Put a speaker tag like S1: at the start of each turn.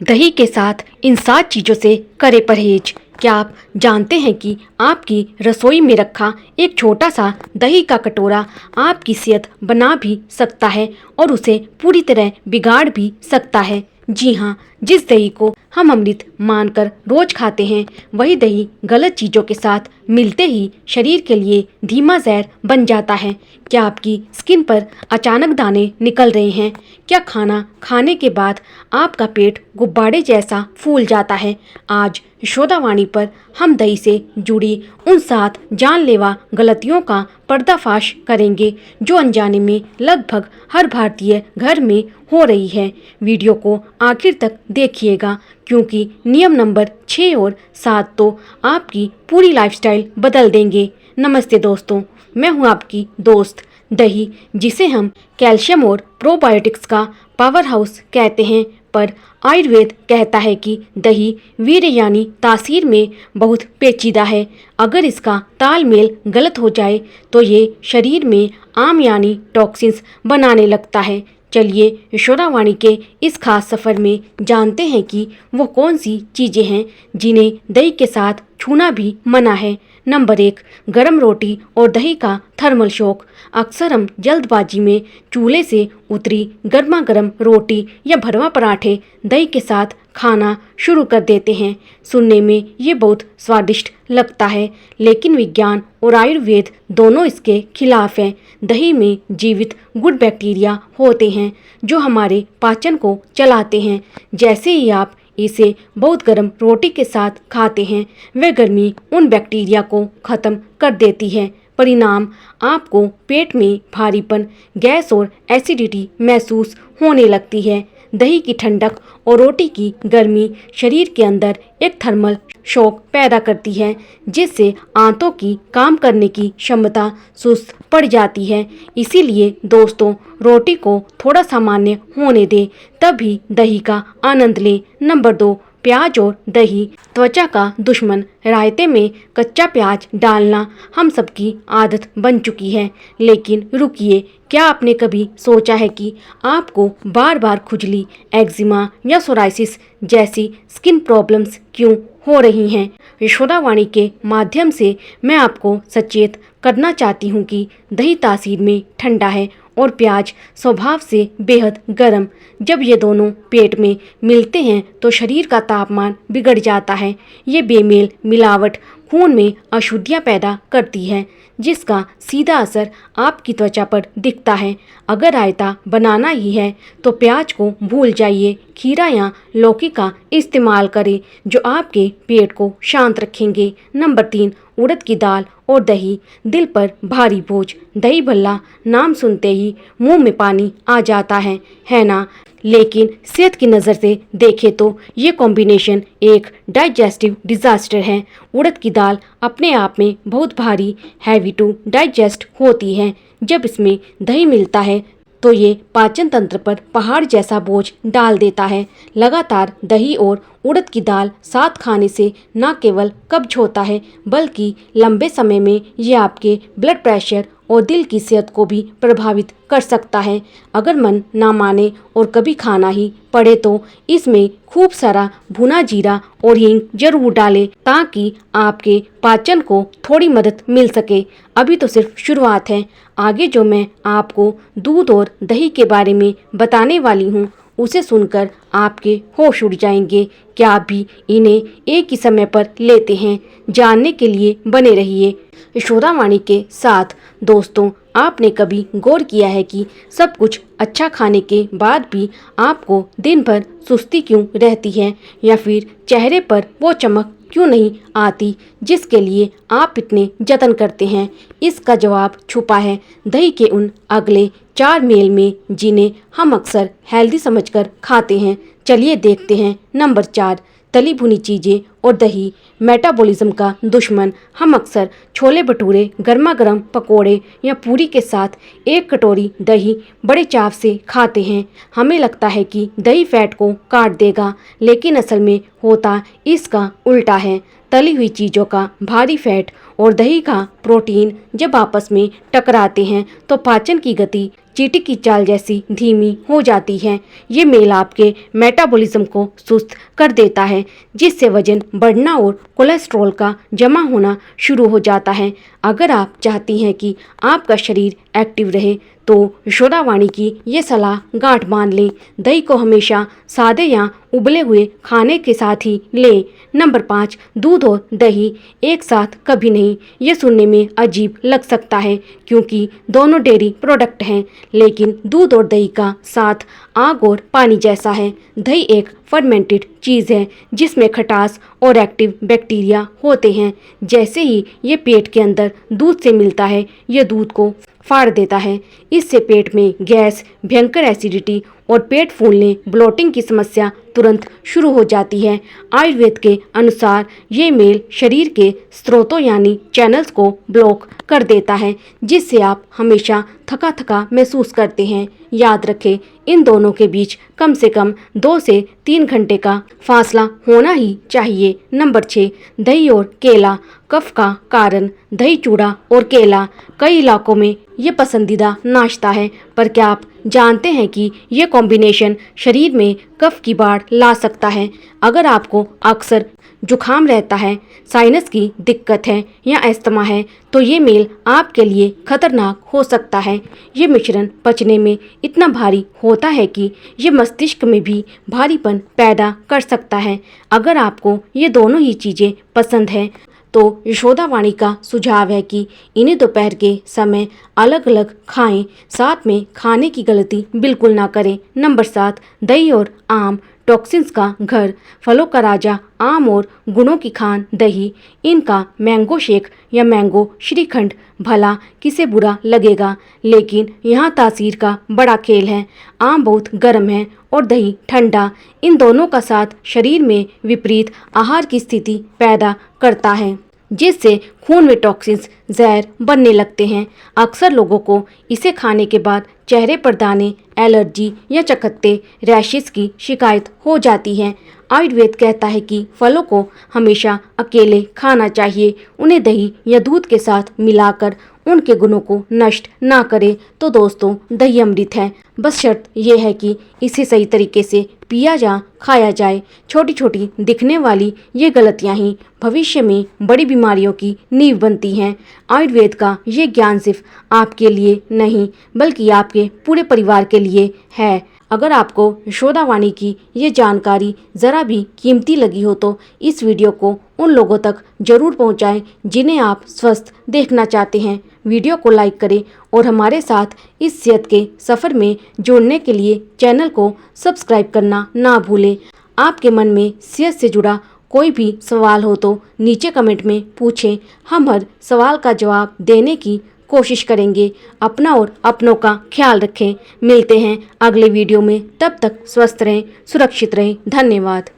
S1: दही के साथ इन 7 चीज़ों से करें परहेज। क्या आप जानते हैं कि आपकी रसोई में रखा एक छोटा सा दही का कटोरा आपकी सेहत बना भी सकता है और उसे पूरी तरह बिगाड़ भी सकता है। जी हाँ, जिस दही को हम अमृत मानकर रोज खाते हैं, वही दही गलत चीज़ों के साथ मिलते ही शरीर के लिए धीमा जहर बन जाता है। क्या आपकी स्किन पर अचानक दाने निकल रहे हैं? क्या खाना खाने के बाद आपका पेट गुब्बारे जैसा फूल जाता है? आज यशोदावाणी पर हम दही से जुड़ी उन 7 जानलेवा गलतियों का पर्दाफाश करेंगे जो अनजाने में लगभग हर भारतीय घर में हो रही है। वीडियो को आखिर तक देखिएगा क्योंकि नियम नंबर 6 और 7 तो आपकी पूरी लाइफस्टाइल बदल देंगे। नमस्ते दोस्तों, मैं हूं आपकी दोस्त दही, जिसे हम कैल्शियम और प्रोबायोटिक्स का पावर हाउस कहते हैं, पर आयुर्वेद कहता है कि दही वीर्य यानी तासीर में बहुत पेचीदा है। अगर इसका तालमेल गलत हो जाए तो ये शरीर में आम यानी टॉक्सिन्स बनाने लगता है। चलिए यशोदावाणी के इस खास सफ़र में जानते हैं कि वो कौन सी चीज़ें हैं जिन्हें दही के साथ छूना भी मना है। नंबर 1, गरम रोटी और दही का थर्मल शॉक। अक्सर हम जल्दबाजी में चूल्हे से उतरी गर्मा गर्म रोटी या भरवा पराठे दही के साथ खाना शुरू कर देते हैं। सुनने में ये बहुत स्वादिष्ट लगता है, लेकिन विज्ञान और आयुर्वेद दोनों इसके खिलाफ हैं। दही में जीवित गुड बैक्टीरिया होते हैं जो हमारे पाचन को चलाते हैं। जैसे ही आप इसे बहुत गर्म रोटी के साथ खाते हैं, वह गर्मी उन बैक्टीरिया को ख़त्म कर देती है। परिणाम, आपको पेट में भारीपन, गैस और एसिडिटी महसूस होने लगती है। दही की ठंडक और रोटी की गर्मी शरीर के अंदर एक थर्मल शॉक पैदा करती है, जिससे आंतों की काम करने की क्षमता सुस्त पड़ जाती है। इसीलिए दोस्तों, रोटी को थोड़ा सामान्य होने दें, तभी दही का आनंद लें। नंबर 2, प्याज और दही त्वचा का दुश्मन। रायते में कच्चा प्याज डालना हम सबकी आदत बन चुकी है, लेकिन रुकिए, क्या आपने कभी सोचा है कि आपको बार बार खुजली, एक्जिमा या सोराइसिस जैसी स्किन प्रॉब्लम्स क्यों हो रही हैं? यशोदावाणी के माध्यम से मैं आपको सचेत करना चाहती हूँ कि दही तासीर में ठंडा है और प्याज स्वभाव से बेहद गर्म। जब ये दोनों पेट में मिलते हैं तो शरीर का तापमान बिगड़ जाता है। ये बेमेल मिलावट खून में अशुद्धियाँ पैदा करती है, जिसका सीधा असर आपकी त्वचा पर दिखता है। अगर रायता बनाना ही है तो प्याज को भूल जाइए, खीरा या लौकी का इस्तेमाल करें जो आपके पेट को शांत रखेंगे। नंबर 3, उड़द की दाल और दही दिल पर भारी बोझ। दही भल्ला नाम सुनते ही मुंह में पानी आ जाता है ना? लेकिन सेहत की नज़र से देखें तो ये कॉम्बिनेशन एक डाइजेस्टिव डिज़ास्टर है। उड़द की दाल अपने आप में बहुत भारी, हैवी टू डाइजेस्ट होती है। जब इसमें दही मिलता है तो ये पाचन तंत्र पर पहाड़ जैसा बोझ डाल देता है। लगातार दही और उड़द की दाल साथ खाने से न केवल कब्ज होता है, बल्कि लंबे समय में ये आपके ब्लड प्रेशर और दिल की सेहत को भी प्रभावित कर सकता है। अगर मन ना माने और कभी खाना ही पड़े तो इसमें खूब सारा भुना जीरा और हींग जरूर डालें, ताकि आपके पाचन को थोड़ी मदद मिल सके। अभी तो सिर्फ शुरुआत है। आगे जो मैं आपको दूध और दही के बारे में बताने वाली हूँ, उसे सुनकर आपके होश उड़ जाएंगे। क्या आप भी इन्हें एक ही समय पर लेते हैं? जानने के लिए बने रहिए यशोदावाणी के साथ। दोस्तों, आपने कभी गौर किया है कि सब कुछ अच्छा खाने के बाद भी आपको दिन भर सुस्ती क्यों रहती है, या फिर चेहरे पर वो चमक क्यों नहीं आती जिसके लिए आप इतने जतन करते हैं? इसका जवाब छुपा है दही के उन अगले 4 मेल में, जिन्हें हम अक्सर हेल्दी समझकर खाते हैं। चलिए देखते हैं। नंबर 4, तली भुनी चीज़ें और दही मेटाबॉलिज्म का दुश्मन। हम अक्सर छोले भटूरे, गर्मा गर्म पकोड़े या पूरी के साथ एक कटोरी दही बड़े चाव से खाते हैं। हमें लगता है कि दही फैट को काट देगा, लेकिन असल में होता इसका उल्टा है। तली हुई चीज़ों का भारी फैट और दही का प्रोटीन जब आपस में टकराते हैं तो पाचन की गति चींटी की चाल जैसी धीमी हो जाती है। ये मेल आपके मेटाबॉलिज्म को सुस्त कर देता है, जिससे वजन बढ़ना और कोलेस्ट्रॉल का जमा होना शुरू हो जाता है। अगर आप चाहती हैं कि आपका शरीर एक्टिव रहे तो यशोदावाणी की ये सलाह गांठ बांध लें। दही को हमेशा सादे या उबले हुए खाने के साथ ही लें। नंबर 5, दूध और दही एक साथ कभी नहीं। ये सुनने में अजीब लग सकता है क्योंकि दोनों डेयरी प्रोडक्ट हैं, लेकिन दूध और दही का साथ आग और पानी जैसा है। दही एक फर्मेंटेड चीज़ है जिसमें खटास और एक्टिव बैक्टीरिया होते हैं। जैसे ही ये पेट के अंदर दूध से मिलता है, ये दूध को फाड़ देता है। इससे पेट में गैस, भयंकर एसिडिटी और पेट फूलने, ब्लोटिंग की समस्या तुरंत शुरू हो जाती है। आयुर्वेद के अनुसार ये मेल शरीर के स्रोतों यानी चैनल्स को ब्लॉक कर देता है, जिससे आप हमेशा थका थका महसूस करते हैं। याद रखें, इन दोनों के बीच कम से कम 2 से 3 घंटे का फासला होना ही चाहिए। नंबर 6, दही और केला कफ का कारण। दही, चूड़ा और केला कई इलाकों में ये पसंदीदा नाश्ता है, पर क्या आप जानते हैं कि ये कॉम्बिनेशन शरीर में कफ की बाढ़ ला सकता है। अगर आपको अक्सर जुखाम रहता है, साइनस की दिक्कत है या अस्थमा है, तो ये मेल आपके लिए खतरनाक हो सकता है। ये मिश्रण पचने में इतना भारी होता है कि ये मस्तिष्क में भी भारीपन पैदा कर सकता है। अगर आपको ये दोनों ही चीज़ें पसंद हैं तो यशोदावाणी का सुझाव है कि इन्हें दोपहर के समय अलग अलग खाएं। साथ में खाने की गलती बिल्कुल ना करें। नंबर 7, दही और आम टॉक्सिन्स का घर। फलों का राजा आम और गुणों की खान दही। इनका मैंगो शेक या मैंगो श्रीखंड भला किसे बुरा लगेगा, लेकिन यहाँ तासीर का बड़ा खेल है। आम बहुत गर्म है और दही ठंडा। इन दोनों का साथ शरीर में विपरीत आहार की स्थिति पैदा करता है, जिससे खून में टॉक्सिन्स जहर बनने लगते हैं। अक्सर लोगों को इसे खाने के बाद चेहरे पर दाने, एलर्जी या चकत्ते, रैशेस की शिकायत हो जाती है। आयुर्वेद कहता है कि फलों को हमेशा अकेले खाना चाहिए। उन्हें दही या दूध के साथ मिलाकर उनके गुणों को नष्ट ना करें। तो दोस्तों, दही अमृत है, बस शर्त यह है कि इसे सही तरीके से पिया या खाया जाए। छोटी छोटी दिखने वाली ये गलतियां ही भविष्य में बड़ी बीमारियों की नींव बनती हैं। आयुर्वेद का ये ज्ञान सिर्फ आपके लिए नहीं बल्कि आपके पूरे परिवार के लिए है। अगर आपको यशोदावाणी की ये जानकारी ज़रा भी कीमती लगी हो तो इस वीडियो को उन लोगों तक जरूर पहुंचाएं जिन्हें आप स्वस्थ देखना चाहते हैं। वीडियो को लाइक करें और हमारे साथ इस सेहत के सफ़र में जुड़ने के लिए चैनल को सब्सक्राइब करना ना भूलें। आपके मन में सेहत से जुड़ा कोई भी सवाल हो तो नीचे कमेंट में पूछें। हम हर सवाल का जवाब देने की कोशिश करेंगे। अपना और अपनों का ख्याल रखें। मिलते हैं अगले वीडियो में, तब तक स्वस्थ रहें, सुरक्षित रहें। धन्यवाद।